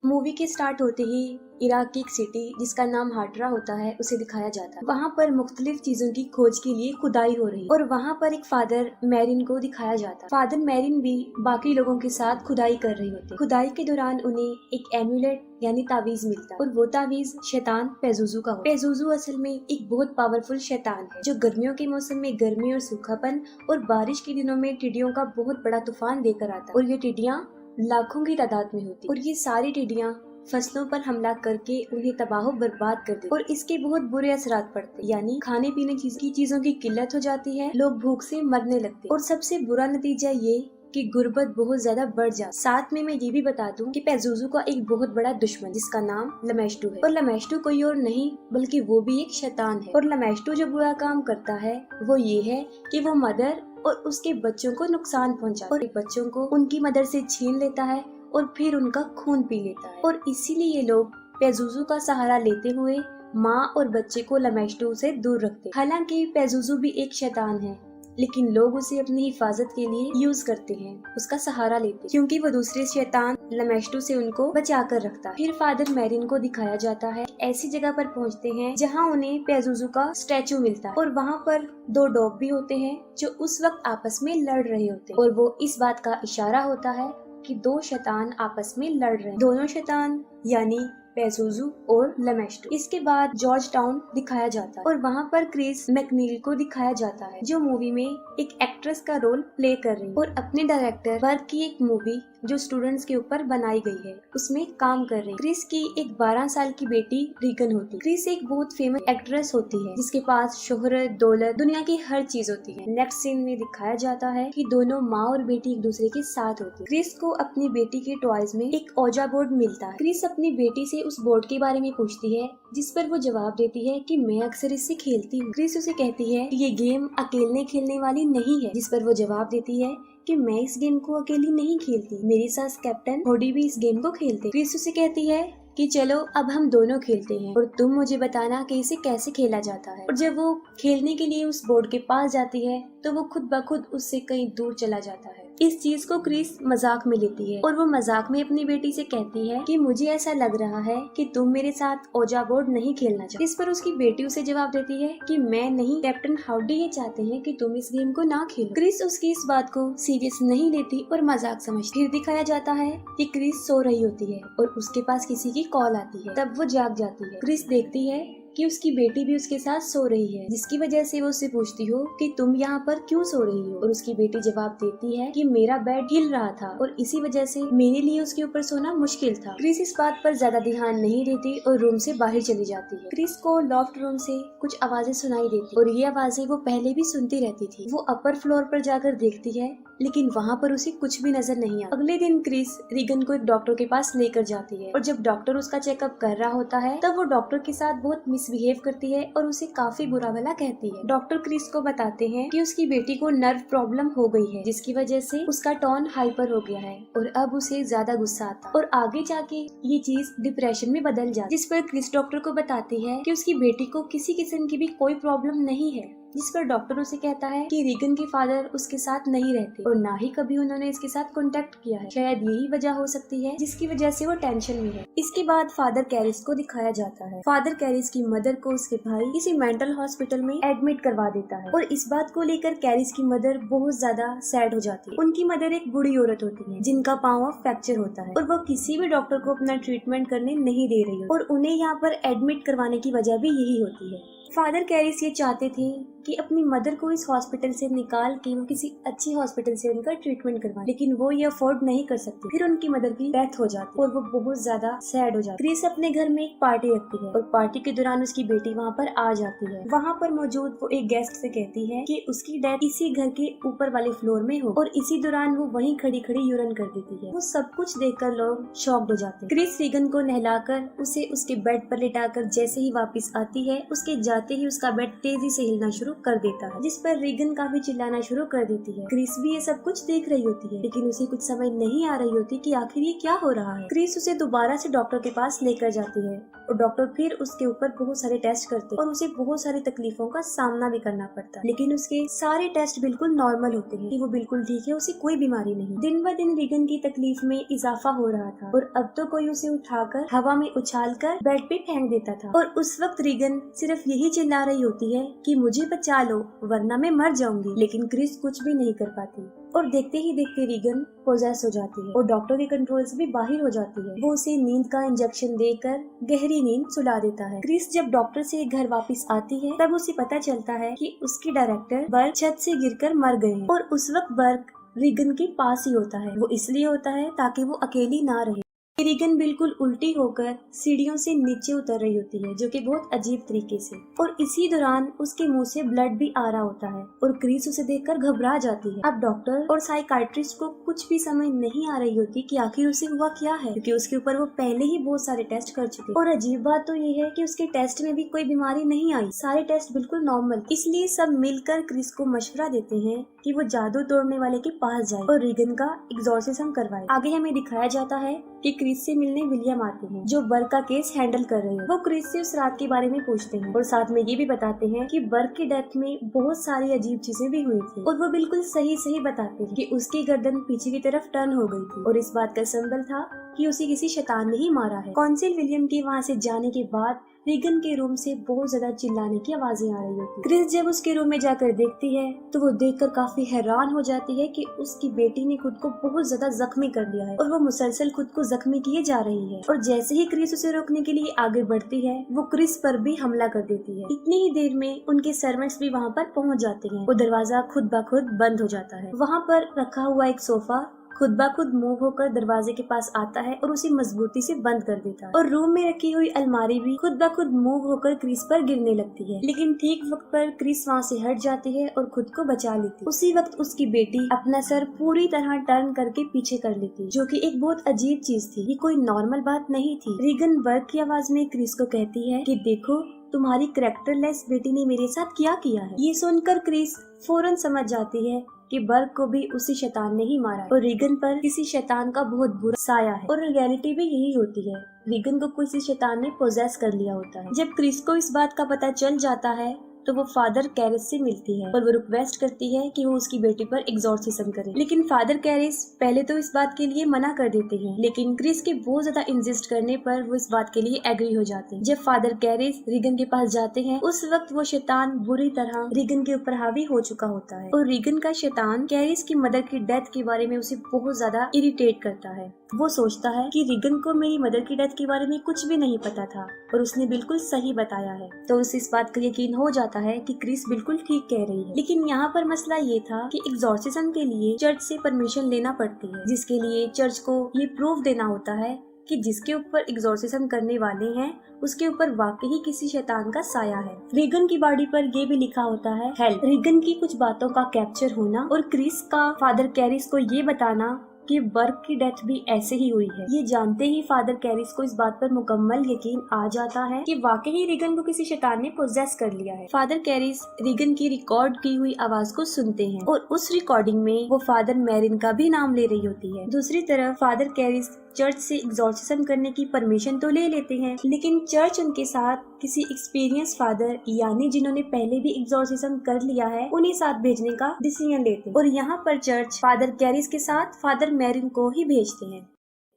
Movie के start होते ही Iraq की एक सिटी जिसका नाम हाटरा होता है उसे दिखाया जाता है। वहाँ पर मुख्तलिफ चीजों की खोज के लिए खुदाई हो रही है और वहाँ पर एक फादर मैरिन को दिखाया जाता है। फादर मैरिन भी बाकी लोगों के साथ खुदाई कर रही होती है। खुदाई के दौरान उन्हें एक एम्यूलेट यानी तावीज मिलता है और वो तावीज शैतान पेजुजू का होता है। पेजुजू असल में एक बहुत पावरफुल शैतान है जो गर्मियों के मौसम में गर्मी और सूखापन और बारिश के दिनों में टिड्डियों का बहुत बड़ा तूफान लेकर आता है और ये टिड्डियाँ लाखों की तादाद में होती और ये सारी टिड्डियाँ फसलों पर हमला करके उन्हें तबाह बर्बाद कर देती और इसके बहुत बुरे असरात पड़ते यानी खाने पीने की चीजों की किल्लत हो जाती है, लोग भूख से मरने लगते और सबसे बुरा नतीजा ये कि गुर्बत बहुत ज्यादा बढ़ जाती। साथ में मैं ये भी बता दूं कि पेजुजू का एक बहुत बड़ा दुश्मन जिसका नाम लमेस्टू है और लमेस्टू कोई और नहीं बल्कि वो भी एक शैतान है। और लमेस्टू जो बुरा काम करता है वो ये है कि वो मदर और उसके बच्चों को नुकसान पहुंचाता है और बच्चों को उनकी मदर से छीन लेता है और फिर उनका खून पी लेता है और इसीलिए ये लोग पेजुजू का सहारा लेते हुए माँ और बच्चे को लमेस्टू से दूर रखते। हालांकि पेजुजू भी एक शैतान है लेकिन लोग उसे अपनी हिफाजत के लिए यूज करते हैं, उसका सहारा लेते क्योंकि वो दूसरे शैतान लमेस्टू से उनको बचा कर रखता है। फिर फादर मैरिन को दिखाया जाता है ऐसी जगह पर पहुंचते हैं जहां उन्हें पेजुजू का स्टैचू मिलता है और वहां पर दो डॉग भी होते हैं जो उस वक्त आपस में लड़ रहे होते हैं और वो इस बात का इशारा होता है कि दो शैतान आपस में लड़ रहे हैं, दोनों शैतान यानी पेजुजू और लमेस्टू। इसके बाद जॉर्ज टाउन दिखाया जाता है और वहाँ पर क्रिस मैकनील को दिखाया जाता है जो मूवी में एक एक्ट्रेस का रोल प्ले कर रही है और अपने डायरेक्टर वर्क की एक मूवी जो स्टूडेंट्स के ऊपर बनाई गई है उसमें काम कर रही है। क्रिस की एक 12 साल की बेटी रीगन होती है। क्रिस एक बहुत फेमस एक्ट्रेस होती है जिसके पास शोहरत दौलत दुनिया की हर चीज होती है। नेक्स्ट सीन में दिखाया जाता है कि दोनों माँ और बेटी एक दूसरे के साथ होती है। क्रिस को अपनी बेटी के टॉयज में एक ओजा बोर्ड मिलता है। क्रिस अपनी बेटी से उस बोर्ड के बारे में पूछती है जिस पर वो जवाब देती है कि मैं अक्सर इससे खेलती हूँ। क्रिस उसे कहती है कि ये गेम अकेले खेलने वाली नहीं है जिस पर वो जवाब देती है कि मैं इस गेम को अकेली नहीं खेलती, मेरे साथ कैप्टन होडी भी इस गेम को खेलते। क्रिस उसे कहती है कि चलो अब हम दोनों खेलते हैं और तुम मुझे बताना कि इसे कैसे खेला जाता है। और जब वो खेलने के लिए उस बोर्ड के पास जाती है तो वो खुद ब खुद उससे कहीं दूर चला जाता है। इस चीज को क्रिस मजाक में लेती है और वो मजाक में अपनी बेटी से कहती है कि मुझे ऐसा लग रहा है कि तुम मेरे साथ ओजा बोर्ड नहीं खेलना चाहती। इस पर उसकी बेटी उसे जवाब देती है कि मैं नहीं, कैप्टन हाउडी ये चाहते हैं कि तुम इस गेम को ना खेलो। क्रिस उसकी इस बात को सीरियस नहीं लेती और मजाक समझती। फिर दिखाया जाता है कि क्रिस सो रही होती है और उसके पास किसी की कॉल आती है, तब वो जाग जाती है। क्रिस देखती है कि उसकी बेटी भी उसके साथ सो रही है जिसकी वजह से वो उससे पूछती हो कि तुम यहाँ पर क्यों सो रही हो और उसकी बेटी जवाब देती है कि मेरा बेड हिल रहा था और इसी वजह से मेरे लिए उसके ऊपर सोना मुश्किल था। क्रिस इस बात पर ज्यादा ध्यान नहीं देती और रूम से बाहर चली जाती है। क्रिस को लॉफ्ट रूम से कुछ आवाजें सुनाई देती और ये आवाजें वो पहले भी सुनती रहती थी। वो अपर फ्लोर पर जाकर देखती है लेकिन वहाँ पर उसे कुछ भी नजर नहीं आता। अगले दिन क्रिस रीगन को एक डॉक्टर के पास लेकर जाती है और जब डॉक्टर उसका चेकअप कर रहा होता है तब वो डॉक्टर के साथ बहुत मिसबिहेव करती है और उसे काफी बुरा भला कहती है। डॉक्टर क्रिस को बताते हैं कि उसकी बेटी को नर्व प्रॉब्लम हो गई है जिसकी वजह से उसका टोन हाइपर हो गया है और अब उसे ज्यादा गुस्सा आता और आगे जाके ये चीज डिप्रेशन में बदल जाती, जिस पर क्रिस डॉक्टर को बताती है कि उसकी बेटी को किसी किस्म की भी कोई प्रॉब्लम नहीं है। जिस पर डॉक्टर उसे कहता है कि रीगन के फादर उसके साथ नहीं रहते और ना ही कभी उन्होंने इसके साथ कांटेक्ट किया है, शायद यही वजह हो सकती है जिसकी वजह से वो टेंशन में है। इसके बाद फादर कैरिस को दिखाया जाता है। फादर कैरिस की मदर को उसके भाई किसी मेंटल हॉस्पिटल में एडमिट करवा देता है और इस बात को लेकर कैरिस की मदर बहुत ज्यादा सैड हो जाती है। उनकी मदर एक बूढ़ी औरत होती है जिनका पाँव फ्रैक्चर होता है और वो किसी भी डॉक्टर को अपना ट्रीटमेंट करने नहीं दे रही और उन्हें यहाँ पर एडमिट करवाने की वजह भी यही होती है। फादर कैरिस ये चाहते थे कि अपनी मदर को इस हॉस्पिटल से निकाल के वो किसी अच्छी हॉस्पिटल से उनका ट्रीटमेंट करवाए, लेकिन वो ये अफोर्ड नहीं कर सकती। फिर उनकी मदर की डेथ हो जाती और वो बहुत ज्यादा सैड हो जाती। क्रिस अपने घर में एक पार्टी रखती है और पार्टी के दौरान उसकी बेटी वहाँ पर आ जाती है। वहाँ पर मौजूद वो एक गेस्ट से कहती है कि उसकी डेथ इसी घर के ऊपर वाले फ्लोर में हो और इसी दौरान वो वहीं खड़ी खड़ी यूरिन कर देती है। वो सब कुछ देखकर लोग शॉक्ड हो जाते हैं। क्रिस रीगन को नहलाकर उसे उसके बेड पर लिटाकर जैसे ही वापस आती है उसके जाते ही उसका बेड तेजी से हिलना शुरू कर देता है, जिस पर रीगन काफी चिल्लाना शुरू कर देती है। क्रिस भी ये सब कुछ देख रही होती है, लेकिन उसे कुछ समझ नहीं आ रही होती कि आखिर ये क्या हो रहा है। क्रिस उसे दोबारा से डॉक्टर के पास लेकर जाती है और डॉक्टर फिर उसके ऊपर बहुत सारे टेस्ट करते हैं और उसे बहुत सारी तकलीफों का सामना भी करना पड़ता है, लेकिन उसके सारे टेस्ट बिल्कुल नॉर्मल होते हैं कि वो बिल्कुल ठीक है, उसे कोई बीमारी नहीं। दिन ब दिन रीगन की तकलीफ में इजाफा हो रहा था और अब तो कोई उसे उठाकर हवा में उछालकर बेड पे फेंक देता था और उस वक्त रीगन सिर्फ यही चिल्ला रही होती है कि मुझे बचा लो वरना मैं मर जाऊंगी, लेकिन क्रिस कुछ भी नहीं कर पाती और देखते ही देखते रीगन पोजेस हो जाती है और डॉक्टर के कंट्रोल से भी बाहर हो जाती है। वो उसे नींद का इंजेक्शन देकर गहरी नींद सुला देता है। क्रिस जब डॉक्टर से घर वापस आती है तब उसे पता चलता है कि उसके डायरेक्टर बर्क छत से गिरकर मर गए हैं और उस वक्त बर्क रीगन के पास ही होता है। वो इसलिए होता है ताकि वो अकेली ना रहे। रीगन बिल्कुल उल्टी होकर सीढ़ियों से नीचे उतर रही होती है, जो कि बहुत अजीब तरीके से, और इसी दौरान उसके मुंह से ब्लड भी आ रहा होता है और क्रिस उसे देखकर घबरा जाती है। अब डॉक्टर और साइकाइट्रिस्ट को कुछ भी समझ नहीं आ रही होती कि आखिर उसे हुआ क्या है, क्योंकि उसके ऊपर वो पहले ही बहुत सारे टेस्ट कर चुके। और अजीब बात तो ये है कि उसके टेस्ट में भी कोई बीमारी नहीं आई, सारे टेस्ट बिल्कुल नॉर्मल। इसलिए सब मिलकर क्रिस को मशवरा देते हैं कि वो जादू तोड़ने वाले के पास जाए और रीगन का एग्जॉर्सिज्म करवाए। आगे हमें दिखाया जाता है कि क्रिस से मिलने विलियम आते हैं, जो बर्क का केस हैंडल कर रहे हैं। वो क्रिस से उस रात के बारे में पूछते हैं और साथ में ये भी बताते हैं कि बर्क की डेथ में बहुत सारी अजीब चीजें भी हुई थी और वो बिल्कुल सही बताते हैं कि उसकी गर्दन पीछे की तरफ टर्न हो गई थी और इस बात का सिंबल था कि उसे किसी शैतान ने ही मारा है। कौंसिल विलियम के वहाँ से जाने के बाद रीगन के रूम से बहुत ज्यादा चिल्लाने की आवाजें आ रही होती। क्रिस जब उसके रूम में जाकर देखती है तो वो देखकर काफी हैरान हो जाती है कि उसकी बेटी ने खुद को बहुत ज्यादा जख्मी कर लिया है और वो मुसलसल खुद को जख्मी किए जा रही है। और जैसे ही क्रिस उसे रोकने के लिए आगे बढ़ती है वो क्रिस पर भी हमला कर देती है। इतनी ही देर में उनके सर्वेंट्स भी वहाँ पर पहुँच जाते हैं और दरवाजा खुद ब खुद बंद हो जाता है। वहाँ पर रखा हुआ एक सोफा खुद ब खुद मूव होकर दरवाजे के पास आता है और उसे मजबूती से बंद कर देता है और रूम में रखी हुई अलमारी भी खुद ब खुद मूव होकर क्रिस पर गिरने लगती है, लेकिन ठीक वक्त पर क्रिस वहाँ से हट जाती है और खुद को बचा लेती है। उसी वक्त उसकी बेटी अपना सर पूरी तरह टर्न करके पीछे कर लेती है, जो कि एक बहुत अजीब चीज थी। ये कोई नॉर्मल बात नहीं थी। रीगन बर्क की आवाज में क्रिस को कहती है कि देखो तुम्हारी कैरेक्टरलेस बेटी ने मेरे साथ क्या किया है। ये सुनकर क्रिस फौरन समझ जाती है कि बर्क को भी उसी शैतान ने ही मारा है और रीगन पर किसी शैतान का बहुत बुरा साया है और रियलिटी भी यही होती है। रीगन को किसी शैतान ने पोजेस कर लिया होता है। जब क्रिस को इस बात का पता चल जाता है तो वो फादर कैरिस से मिलती है और वो रिक्वेस्ट करती है कि वो उसकी बेटी पर एग्जॉर्सिज्म करे, लेकिन फादर कैरिस पहले तो इस बात के लिए मना कर देते हैं, लेकिन क्रिस के बहुत ज्यादा इंसिस्ट करने पर वो इस बात के लिए एग्री हो जाते हैं। जब फादर कैरिस रीगन के पास जाते हैं उस वक्त वो शैतान बुरी तरह रीगन के ऊपर हावी हो चुका होता है और रीगन का शैतान कैरिस की मदर की डेथ के बारे में उसे बहुत ज्यादा इरिटेट करता है। वो सोचता है कि रीगन को मेरी मदर की डेथ के बारे में कुछ भी नहीं पता था और उसने बिल्कुल सही बताया है, तो उसे इस बात का यकीन हो जाता है कि क्रिस बिल्कुल ठीक कह रही है। लेकिन यहाँ पर मसला ये था कि एग्जॉर्सिज्म के लिए चर्च से परमिशन लेना पड़ती है, जिसके लिए चर्च को ये प्रूफ देना होता है कि जिसके ऊपर एग्जॉर्सिज्म करने वाले हैं उसके ऊपर वाकई किसी शैतान का साया है। रीगन की बॉडी पर ये भी लिखा होता है हेल्प। रीगन की कुछ बातों का कैप्चर होना और क्रिस का फादर कैरिस को ये बताना कि बर्क की डेथ भी ऐसे ही हुई है। ये जानते ही फादर कैरिस को इस बात पर मुकम्मल यकीन आ जाता है कि वाकई रीगन को किसी शैतान ने पोजेस कर लिया है। फादर कैरिस रीगन की रिकॉर्ड की हुई आवाज को सुनते हैं और उस रिकॉर्डिंग में वो फादर मैरिन का भी नाम ले रही होती है। दूसरी तरफ फादर कैरिस चर्च से एग्जॉर्सिज्म करने की परमिशन तो ले लेते हैं, लेकिन चर्च उनके साथ किसी एक्सपीरियंस फादर यानी जिन्होंने पहले भी एग्जॉर्सिज्म कर लिया है उन्हें साथ भेजने का डिसीजन लेते हैं और यहाँ पर चर्च फादर कैरिस के साथ फादर मैरिन को ही भेजते हैं।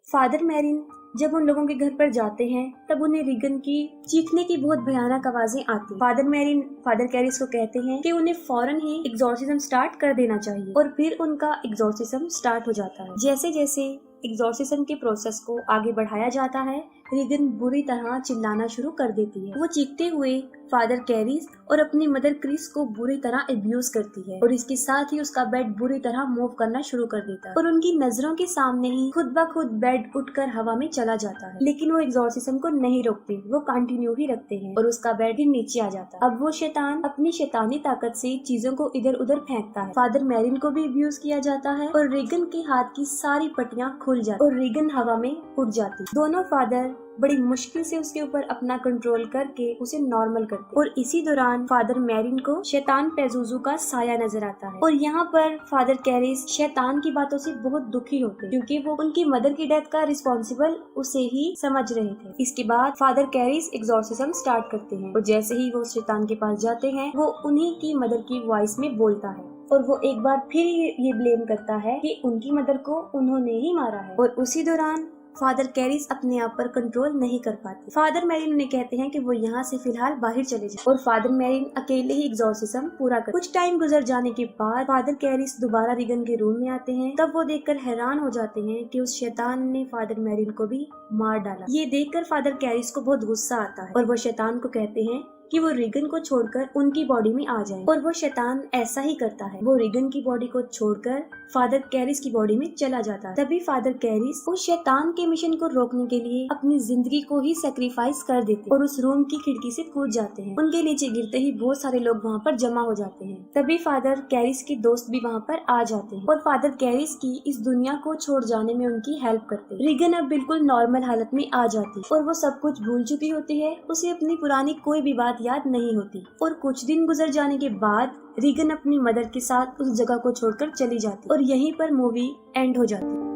फादर मैरिन जब उन लोगों के घर पर जाते हैं तब उन्हें रीगन की चीखने की बहुत भयानक आवाजें आती। फादर मैरिन फादर कैरिस को कहते हैं कि उन्हें फौरन ही एग्जॉर्सिज्म स्टार्ट कर देना चाहिए और फिर उनका एग्जॉर्सिज्म स्टार्ट हो जाता है। जैसे जैसे एग्जॉर्सिज्म के प्रोसेस को आगे बढ़ाया जाता है रीगन बुरी तरह चिल्लाना शुरू कर देती है। वो चीखते हुए फादर कैरिस और अपनी मदर क्रिस को बुरी तरह अब्यूज करती है और इसके साथ ही उसका बेड बुरी तरह मूव करना शुरू कर देता है और उनकी नजरों के सामने ही खुद ब खुद बेड उठकर हवा में चला जाता है, लेकिन वो एग्जॉर्सिज्म को नहीं रोकते, वो कंटिन्यू ही रखते हैं और उसका बेड ही नीचे आ जाता है। अब वो शैतान अपनी शैतानी ताकत से चीजों को इधर उधर फेंकता है। फादर मैरिन को भी अब्यूज किया जाता है और रीगन के हाथ की सारी पट्टियां खुल जाती और रीगन हवा में उड़ जाती। दोनों फादर बड़ी मुश्किल से उसके ऊपर अपना कंट्रोल करके उसे नॉर्मल करते और इसी दौरान फादर मैरिन को शैतान पेजुजू का साया नजर आता है और यहाँ पर फादर कैरिस शैतान की बातों से बहुत दुखी होते क्योंकि वो उनकी मदर की डेथ का रिस्पॉन्सिबल उसे ही समझ रहे थे। इसके बाद फादर कैरिस एग्जॉर्सिज्म स्टार्ट करते हैं और जैसे ही वो शैतान के पास जाते हैं वो उन्हीं की मदर की वॉइस में बोलता है और वो एक बार फिर ये ब्लेम करता है कि उनकी मदर को उन्होंने ही मारा है और उसी दौरान फादर कैरिस अपने आप पर कंट्रोल नहीं कर पाते। फादर मैरिन उन्हें कहते हैं कि वो यहाँ से फिलहाल बाहर चले जाएं और फादर मैरिन अकेले ही एग्जॉर्सिज्म पूरा कर। कुछ टाइम गुजर जाने के बाद फादर कैरिस दोबारा रीगन के रूम में आते हैं। तब वो देखकर हैरान हो जाते हैं कि उस शैतान ने फादर मैरिन को भी मार डाला। ये देखकर फादर कैरिस को बहुत गुस्सा आता है और वो शैतान को कहते हैं कि वो रीगन को छोड़कर उनकी बॉडी में आ जाए और वो शैतान ऐसा ही करता है। वो रीगन की बॉडी को छोड़कर फादर कैरिस की बॉडी में चला जाता है। तभी फादर कैरिस उस शैतान के मिशन को रोकने के लिए अपनी जिंदगी को ही सेक्रीफाइस कर देते और उस रूम की खिड़की से कूद जाते हैं। उनके नीचे गिरते ही बहुत सारे लोग वहाँ पर जमा हो जाते हैं। तभी फादर कैरिस के दोस्त भी वहाँ पर आ जाते हैं और फादर कैरिस की इस दुनिया को छोड़ जाने में उनकी हेल्प करते हैं। रीगन अब बिल्कुल नॉर्मल हालत में आ जाती और वो सब कुछ भूल चुकी होती है। उसे अपनी पुरानी कोई भी बात याद नहीं होती और कुछ दिन गुजर जाने के बाद रीगन अपनी मदर के साथ उस जगह को छोड़कर चली जाती और यहीं पर मूवी एंड हो जाती।